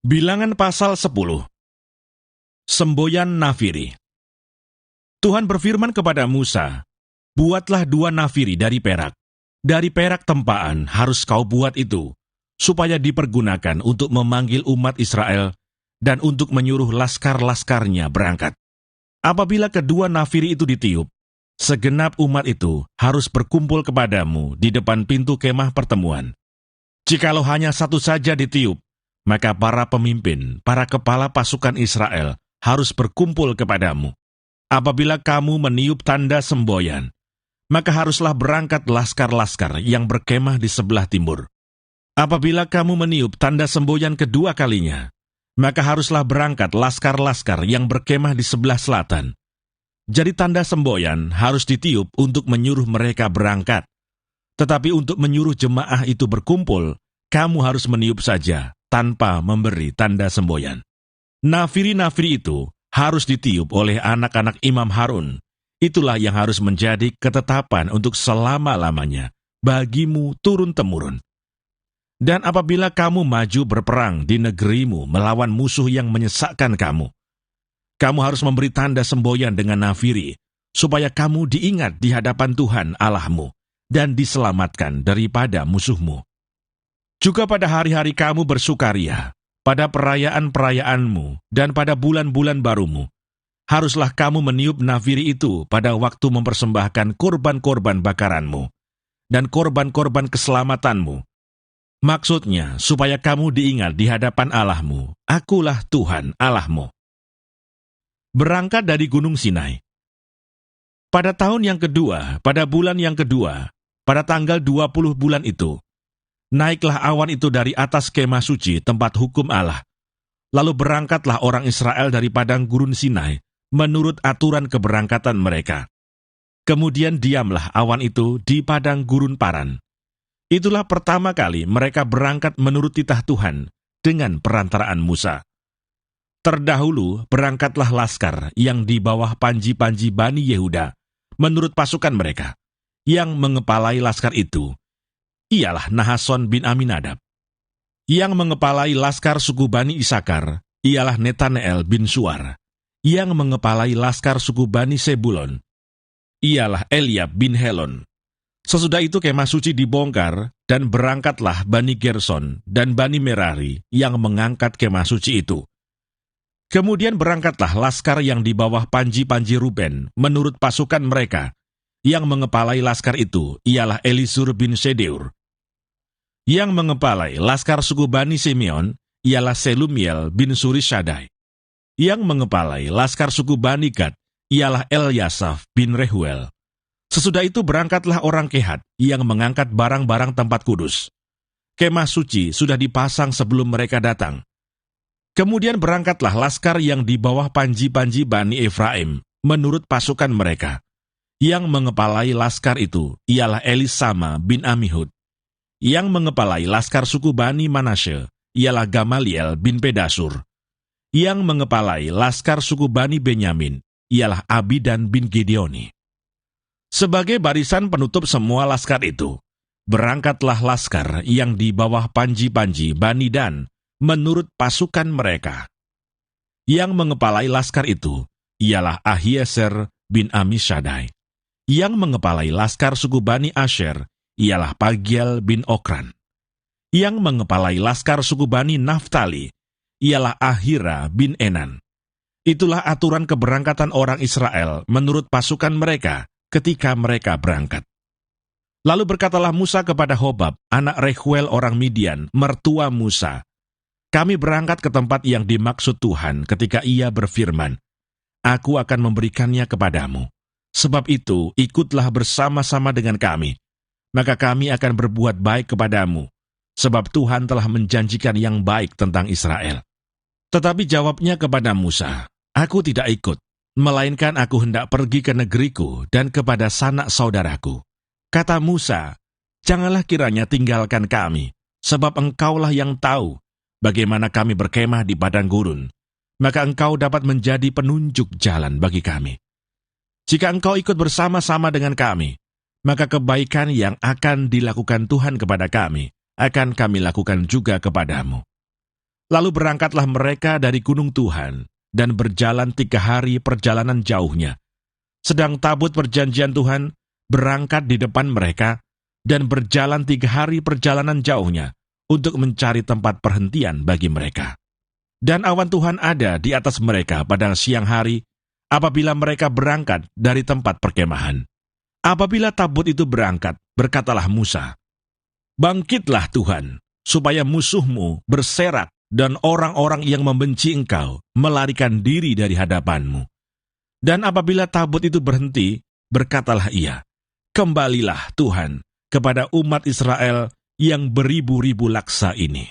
Bilangan pasal 10. Semboyan Nafiri. Tuhan berfirman kepada Musa, "Buatlah 2 nafiri dari perak. Dari perak tempaan harus kau buat itu, supaya dipergunakan untuk memanggil umat Israel dan untuk menyuruh laskar-laskarnya berangkat. Apabila kedua nafiri itu ditiup, segenap umat itu harus berkumpul kepadamu di depan pintu kemah pertemuan. Jikalau hanya satu saja ditiup, maka para pemimpin, para kepala pasukan Israel harus berkumpul kepadamu. Apabila kamu meniup tanda semboyan, maka haruslah berangkat laskar-laskar yang berkemah di sebelah timur. Apabila kamu meniup tanda semboyan kedua kalinya, maka haruslah berangkat laskar-laskar yang berkemah di sebelah selatan. Jadi tanda semboyan harus ditiup untuk menyuruh mereka berangkat. Tetapi untuk menyuruh jemaah itu berkumpul, kamu harus meniup saja, tanpa memberi tanda semboyan. Nafiri-nafiri itu harus ditiup oleh anak-anak Imam Harun. Itulah yang harus menjadi ketetapan untuk selama-lamanya, bagimu turun-temurun. Dan apabila kamu maju berperang di negerimu melawan musuh yang menyesakkan kamu, kamu harus memberi tanda semboyan dengan nafiri, supaya kamu diingat di hadapan Tuhan Allahmu, dan diselamatkan daripada musuhmu. Juga pada hari-hari kamu bersukaria, pada perayaan-perayaanmu, dan pada bulan-bulan barumu, haruslah kamu meniup nafiri itu pada waktu mempersembahkan korban-korban bakaranmu, dan korban-korban keselamatanmu. Maksudnya, supaya kamu diingat di hadapan Allahmu, akulah Tuhan Allahmu. Berangkat dari Gunung Sinai. Pada tahun yang kedua, pada bulan yang kedua, pada tanggal 20 bulan itu, naiklah awan itu dari atas kemah suci tempat hukum Allah. Lalu berangkatlah orang Israel dari padang gurun Sinai, menurut aturan keberangkatan mereka. Kemudian diamlah awan itu di padang gurun Paran. Itulah pertama kali mereka berangkat menurut titah Tuhan dengan perantaraan Musa. Terdahulu berangkatlah laskar yang di bawah panji-panji Bani Yehuda, menurut pasukan mereka. Yang mengepalai laskar itu ialah Nahason bin Aminadab. Yang mengepalai laskar suku Bani Isakar ialah Netaneel bin Suar. Yang mengepalai laskar suku Bani Sebulon ialah Eliab bin Helon. Sesudah itu kemah suci dibongkar, dan berangkatlah Bani Gerson dan Bani Merari yang mengangkat kemah suci itu. Kemudian berangkatlah laskar yang di bawah panji-panji Ruben menurut pasukan mereka. Yang mengepalai laskar itu ialah Elisur bin Sedeur. Yang mengepalai laskar suku Bani Simeon ialah Selumiel bin Surishadai. Yang mengepalai laskar suku Bani Gad ialah Elyasaf bin Rehuel. Sesudah itu berangkatlah orang Kehat yang mengangkat barang-barang tempat kudus. Kemah suci sudah dipasang sebelum mereka datang. Kemudian berangkatlah laskar yang di bawah panji-panji Bani Efraim menurut pasukan mereka. Yang mengepalai laskar itu ialah Elisama bin Amihud. Yang mengepalai laskar suku Bani Manasye ialah Gamaliel bin Pedasur. Yang mengepalai laskar suku Bani Benyamin ialah Abidan bin Gideoni. Sebagai barisan penutup semua laskar itu, berangkatlah laskar yang di bawah panji-panji Bani Dan menurut pasukan mereka. Yang mengepalai laskar itu ialah Ahieser bin Amishadai. Yang mengepalai laskar suku Bani Asher ialah Pagiel bin Okran. Yang mengepalai laskar suku Bani Naftali ialah Ahira bin Enan. Itulah aturan keberangkatan orang Israel menurut pasukan mereka ketika mereka berangkat. Lalu berkatalah Musa kepada Hobab, anak Rehuel orang Midian, mertua Musa, "Kami berangkat ke tempat yang dimaksud Tuhan ketika ia berfirman, 'Aku akan memberikannya kepadamu.' Sebab itu, ikutlah bersama-sama dengan kami. Maka kami akan berbuat baik kepadamu, sebab Tuhan telah menjanjikan yang baik tentang Israel." Tetapi jawabnya kepada Musa, "Aku tidak ikut, melainkan aku hendak pergi ke negeriku dan kepada sanak saudaraku." Kata Musa, "Janganlah kiranya tinggalkan kami, sebab engkaulah yang tahu bagaimana kami berkemah di padang gurun. Maka engkau dapat menjadi penunjuk jalan bagi kami. Jika engkau ikut bersama-sama dengan kami, maka kebaikan yang akan dilakukan Tuhan kepada kami, akan kami lakukan juga kepadamu." Lalu berangkatlah mereka dari gunung Tuhan, dan berjalan 3 hari perjalanan jauhnya. Sedang tabut perjanjian Tuhan berangkat di depan mereka, dan berjalan 3 hari perjalanan jauhnya, untuk mencari tempat perhentian bagi mereka. Dan awan Tuhan ada di atas mereka pada siang hari, apabila mereka berangkat dari tempat perkemahan. Apabila tabut itu berangkat, berkatalah Musa, "Bangkitlah Tuhan, supaya musuhmu berserak dan orang-orang yang membenci engkau melarikan diri dari hadapanmu." Dan apabila tabut itu berhenti, berkatalah ia, "Kembalilah Tuhan kepada umat Israel yang beribu-ribu laksa ini."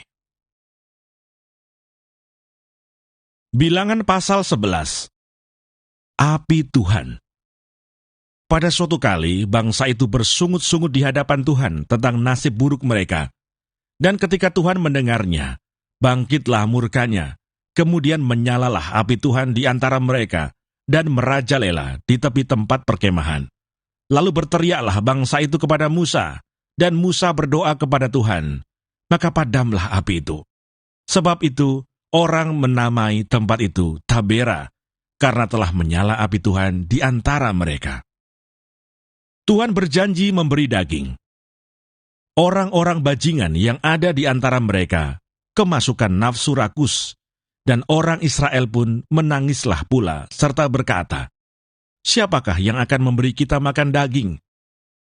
Bilangan pasal 11. Api Tuhan. Pada suatu kali, bangsa itu bersungut-sungut di hadapan Tuhan tentang nasib buruk mereka. Dan ketika Tuhan mendengarnya, bangkitlah murkanya, kemudian menyalalah api Tuhan di antara mereka, dan merajalela di tepi tempat perkemahan. Lalu berteriaklah bangsa itu kepada Musa, dan Musa berdoa kepada Tuhan, maka padamlah api itu. Sebab itu, orang menamai tempat itu Tabera, karena telah menyala api Tuhan di antara mereka. Tuhan berjanji memberi daging. Orang-orang bajingan yang ada di antara mereka kemasukan nafsu rakus, dan orang Israel pun menangislah pula serta berkata, "Siapakah yang akan memberi kita makan daging?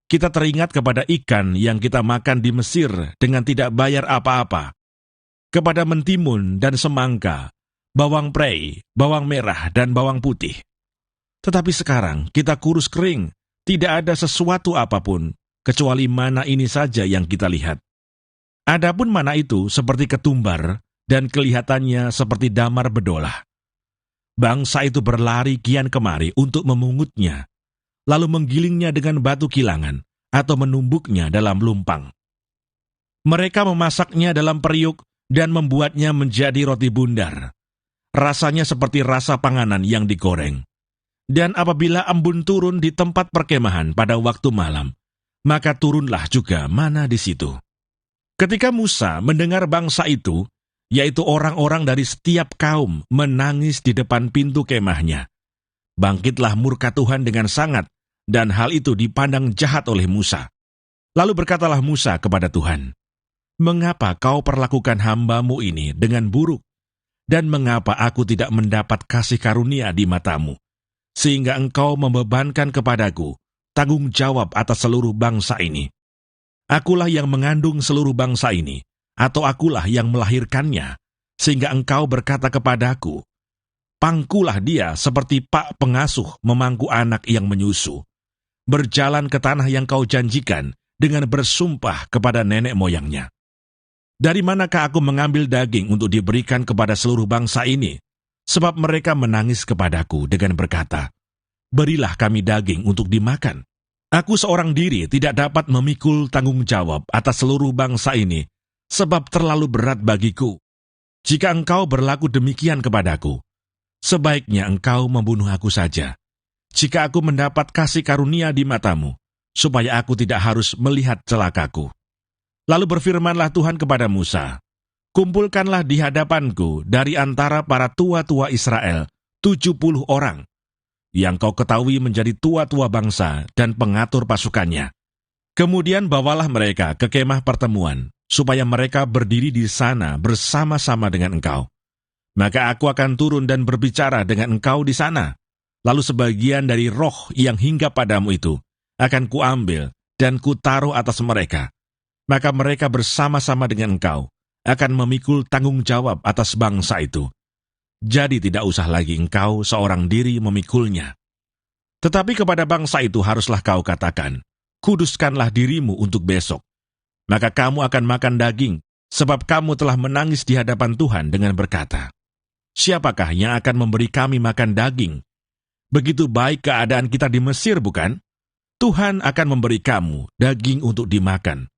Kita teringat kepada ikan yang kita makan di Mesir dengan tidak bayar apa-apa, kepada mentimun dan semangka, bawang prei, bawang merah dan bawang putih. Tetapi sekarang kita kurus kering, tidak ada sesuatu apapun, kecuali mana ini saja yang kita lihat. Adapun mana itu seperti ketumbar, dan kelihatannya seperti damar bedolah." Bangsa itu berlari kian kemari untuk memungutnya, lalu menggilingnya dengan batu kilangan, atau menumbuknya dalam lumpang. Mereka memasaknya dalam periuk, dan membuatnya menjadi roti bundar. Rasanya seperti rasa panganan yang digoreng. Dan apabila embun turun di tempat perkemahan pada waktu malam, maka turunlah juga mana di situ. Ketika Musa mendengar bangsa itu, yaitu orang-orang dari setiap kaum, menangis di depan pintu kemahnya, bangkitlah murka Tuhan dengan sangat, dan hal itu dipandang jahat oleh Musa. Lalu berkatalah Musa kepada Tuhan, "Mengapa kau perlakukan hamba-Mu ini dengan buruk? Dan mengapa aku tidak mendapat kasih karunia di mata-Mu, sehingga Engkau membebankan kepadaku tanggung jawab atas seluruh bangsa ini? Akulah yang mengandung seluruh bangsa ini, atau akulah yang melahirkannya, sehingga Engkau berkata kepadaku, pangkulah dia seperti pak pengasuh memangku anak yang menyusu. Berjalan ke tanah yang kau janjikan dengan bersumpah kepada nenek moyangnya. Dari manakah aku mengambil daging untuk diberikan kepada seluruh bangsa ini? Sebab mereka menangis kepadaku dengan berkata, berilah kami daging untuk dimakan. Aku seorang diri tidak dapat memikul tanggung jawab atas seluruh bangsa ini, sebab terlalu berat bagiku. Jika engkau berlaku demikian kepadaku, sebaiknya engkau membunuh aku saja. Jika aku mendapat kasih karunia di matamu, supaya aku tidak harus melihat celakaku. Lalu berfirmanlah Tuhan kepada Musa, kumpulkanlah di hadapanku dari antara para tua-tua Israel 70 orang, yang kau ketahui menjadi tua-tua bangsa dan pengatur pasukannya. Kemudian bawalah mereka ke kemah pertemuan, supaya mereka berdiri di sana bersama-sama dengan engkau. Maka aku akan turun dan berbicara dengan engkau di sana. Lalu sebagian dari roh yang hinggap padamu itu akan kuambil dan kutaruh atas mereka. Maka mereka bersama-sama dengan engkau akan memikul tanggung jawab atas bangsa itu. Jadi tidak usah lagi engkau seorang diri memikulnya. Tetapi kepada bangsa itu haruslah kau katakan, kuduskanlah dirimu untuk besok. Maka kamu akan makan daging, sebab kamu telah menangis di hadapan Tuhan dengan berkata, siapakah yang akan memberi kami makan daging? Begitu baik keadaan kita di Mesir, bukan? Tuhan akan memberi kamu daging untuk dimakan.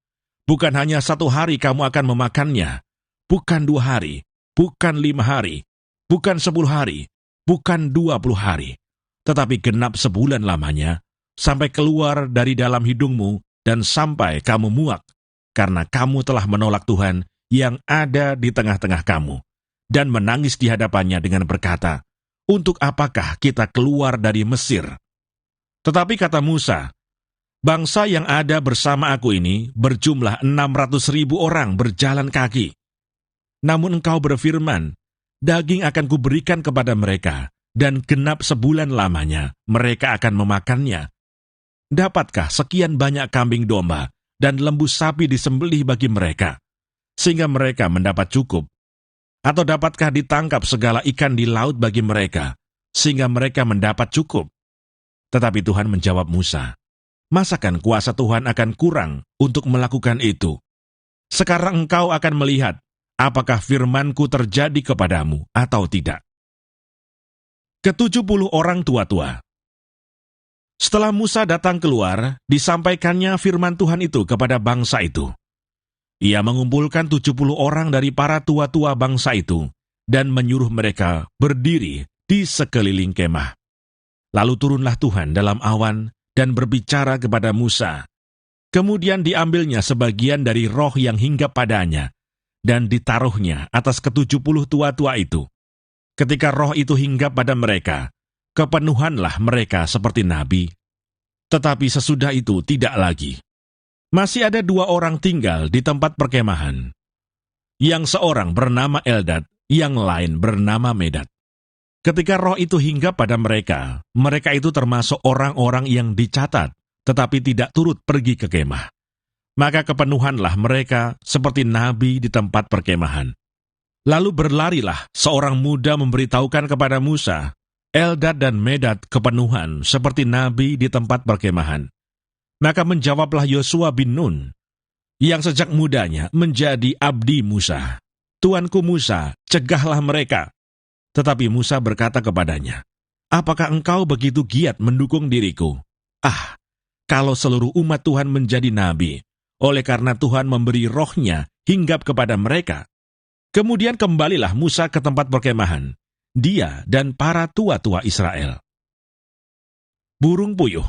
Bukan hanya 1 hari kamu akan memakannya, bukan 2 hari, bukan 5 hari, bukan 10 hari, bukan 20 hari, tetapi genap sebulan lamanya, sampai keluar dari dalam hidungmu dan sampai kamu muak, karena kamu telah menolak Tuhan yang ada di tengah-tengah kamu, dan menangis di hadapannya dengan berkata, "Untuk apakah kita keluar dari Mesir?" Tetapi kata Musa, "Bangsa yang ada bersama aku ini berjumlah 600.000 orang berjalan kaki. Namun engkau berfirman, daging akan kuberikan kepada mereka, dan genap sebulan lamanya mereka akan memakannya. Dapatkah sekian banyak kambing domba dan lembu sapi disembelih bagi mereka, sehingga mereka mendapat cukup? Atau dapatkah ditangkap segala ikan di laut bagi mereka, sehingga mereka mendapat cukup?" Tetapi Tuhan menjawab Musa, "Masakan kuasa Tuhan akan kurang untuk melakukan itu? Sekarang engkau akan melihat apakah firman-Ku terjadi kepadamu atau tidak." Ke-70 orang tua-tua. Setelah Musa datang keluar, disampaikannya firman Tuhan itu kepada bangsa itu. Ia mengumpulkan 70 orang dari para tua-tua bangsa itu dan menyuruh mereka berdiri di sekeliling kemah. Lalu turunlah Tuhan dalam awan dan berbicara kepada Musa. Kemudian diambilnya sebagian dari roh yang hinggap padanya dan ditaruhnya atas ke-70 tua-tua itu. Ketika roh itu hinggap pada mereka, kepenuhanlah mereka seperti nabi. Tetapi sesudah itu tidak lagi. Masih ada 2 orang tinggal di tempat perkemahan. Yang seorang bernama Eldad, yang lain bernama Medad. Ketika roh itu hinggap pada mereka, mereka itu termasuk orang-orang yang dicatat, tetapi tidak turut pergi ke kemah. Maka kepenuhanlah mereka seperti nabi di tempat perkemahan. Lalu berlarilah seorang muda memberitahukan kepada Musa, Eldad dan Medad kepenuhan seperti nabi di tempat perkemahan. Maka menjawablah Yosua bin Nun, yang sejak mudanya menjadi abdi Musa, "Tuanku Musa, cegahlah mereka." Tetapi Musa berkata kepadanya, "Apakah engkau begitu giat mendukung diriku? Kalau seluruh umat Tuhan menjadi nabi, oleh karena Tuhan memberi rohnya hinggap kepada mereka." Kemudian kembalilah Musa ke tempat perkemahan, dia dan para tua-tua Israel. Burung puyuh.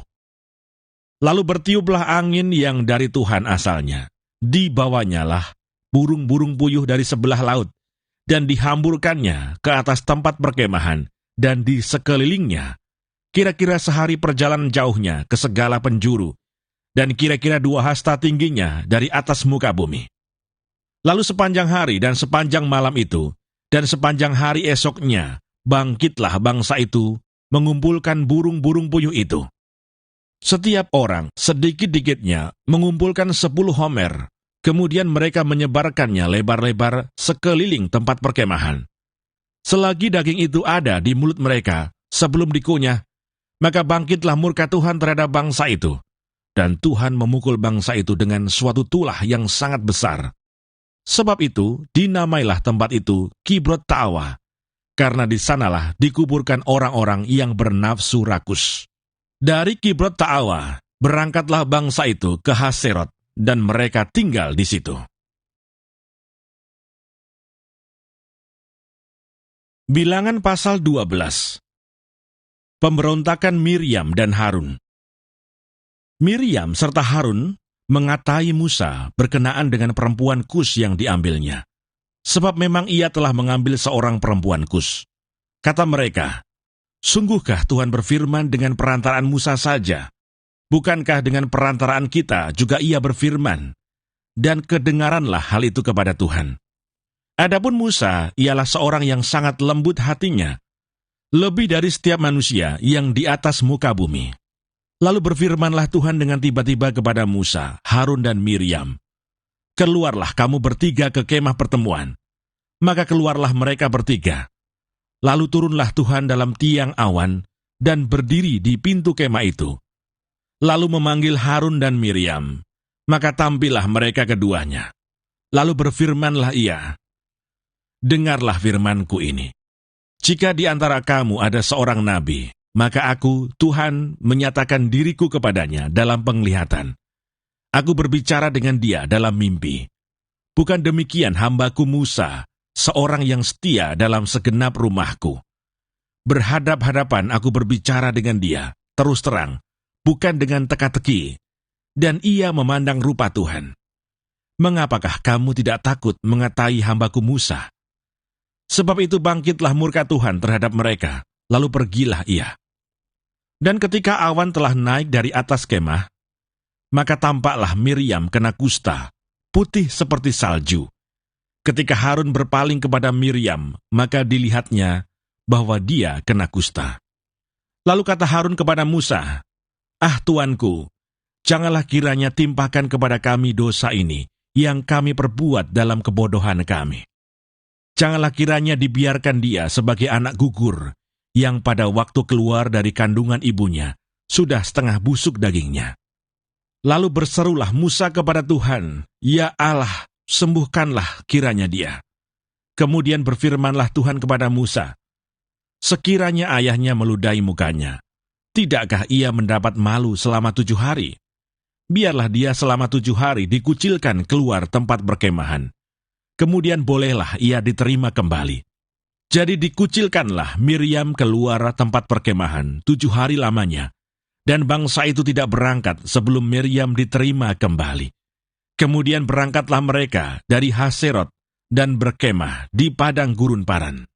Lalu bertiuplah angin yang dari Tuhan asalnya. Dibawanya lah burung-burung puyuh dari sebelah laut, dan dihamburkannya ke atas tempat perkemahan, dan di sekelilingnya, kira-kira sehari perjalanan jauhnya ke segala penjuru, dan kira-kira 2 hasta tingginya dari atas muka bumi. Lalu sepanjang hari dan sepanjang malam itu, dan sepanjang hari esoknya, bangkitlah bangsa itu mengumpulkan burung-burung puyuh itu. Setiap orang sedikit-dikitnya mengumpulkan 10 homer, kemudian mereka menyebarkannya lebar-lebar sekeliling tempat perkemahan. Selagi daging itu ada di mulut mereka sebelum dikunyah, maka bangkitlah murka Tuhan terhadap bangsa itu, dan Tuhan memukul bangsa itu dengan suatu tulah yang sangat besar. Sebab itu, dinamailah tempat itu Kibrot Ta'awa, karena di sanalah dikuburkan orang-orang yang bernafsu rakus. Dari Kibrot Ta'awa, berangkatlah bangsa itu ke Haserot, dan mereka tinggal di situ. Bilangan pasal 12. Pemberontakan Miriam dan Harun. Miriam serta Harun mengatai Musa berkenaan dengan perempuan Kus yang diambilnya, sebab memang ia telah mengambil seorang perempuan Kus. Kata mereka, "Sungguhkah Tuhan berfirman dengan perantaraan Musa saja? Bukankah dengan perantaraan kita juga ia berfirman?" Dan kedengaranlah hal itu kepada Tuhan. Adapun Musa ialah seorang yang sangat lembut hatinya, lebih dari setiap manusia yang di atas muka bumi. Lalu berfirmanlah Tuhan dengan tiba-tiba kepada Musa, Harun dan Miriam, "Keluarlah kamu bertiga ke kemah pertemuan." Maka keluarlah mereka bertiga. Lalu turunlah Tuhan dalam tiang awan dan berdiri di pintu kemah itu. Lalu memanggil Harun dan Miriam. Maka tampillah mereka keduanya. Lalu berfirmanlah ia, "Dengarlah firmanku ini. Jika di antara kamu ada seorang nabi, maka aku, Tuhan, menyatakan diriku kepadanya dalam penglihatan. Aku berbicara dengan dia dalam mimpi. Bukan demikian hambaku Musa, seorang yang setia dalam segenap rumahku. Berhadap-hadapan aku berbicara dengan dia, terus terang, bukan dengan teka-teki, dan ia memandang rupa Tuhan. Mengapakah kamu tidak takut mengatai hambaku Musa? Sebab itu bangkitlah murka Tuhan terhadap mereka, lalu pergilah ia. Dan ketika awan telah naik dari atas kemah, maka tampaklah Miriam kena kusta, putih seperti salju. Ketika Harun berpaling kepada Miriam, maka dilihatnya bahwa dia kena kusta. Lalu kata Harun kepada Musa, "Ah tuanku, janganlah kiranya timpahkan kepada kami dosa ini yang kami perbuat dalam kebodohan kami. Janganlah kiranya dibiarkan dia sebagai anak gugur, yang pada waktu keluar dari kandungan ibunya, sudah setengah busuk dagingnya." Lalu berserulah Musa kepada Tuhan, "Ya Allah, sembuhkanlah kiranya dia." Kemudian berfirmanlah Tuhan kepada Musa, "Sekiranya ayahnya meludahi mukanya, tidakkah ia mendapat malu selama 7 hari? Biarlah dia selama 7 hari dikucilkan keluar tempat perkemahan. Kemudian bolehlah ia diterima kembali." Jadi dikucilkanlah Miriam keluar tempat perkemahan 7 hari lamanya, dan bangsa itu tidak berangkat sebelum Miriam diterima kembali. Kemudian berangkatlah mereka dari Haserot dan berkemah di padang gurun Paran.